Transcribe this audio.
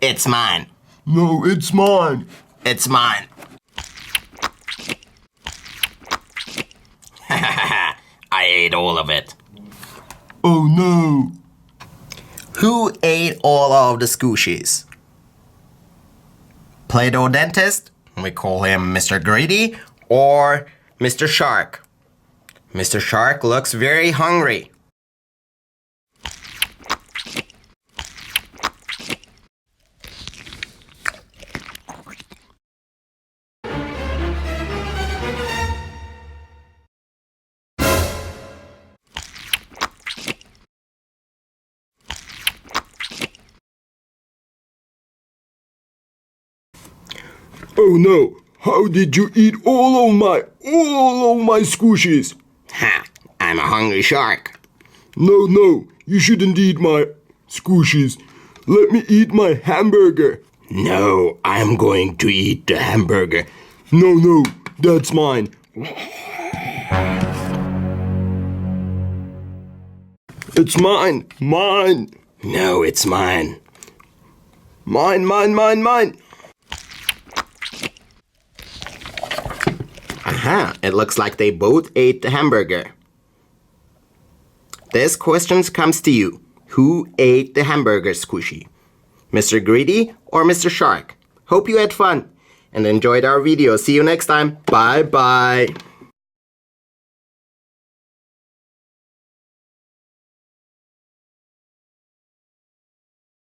It's mine. No, it's mine. It's mine. I ate all of it. Oh no. Who ate all of the squishies? Play-Doh dentist, we call him Mr. Greedy, or Mr. Shark? Mr. Shark looks very hungry. Oh no. How did you eat all of my squishies? Ha! I'm a hungry shark. No, you shouldn't eat my squishies. Let me eat my hamburger. No, I'm going to eat the hamburger. No, that's mine. It's mine. No, it's mine. Mine. Aha, it looks like they both ate the hamburger. This question comes to you. Who ate the hamburger squishy? Mr. Greedy or Mr. Shark? Hope you had fun and enjoyed our video. See you next time. Bye.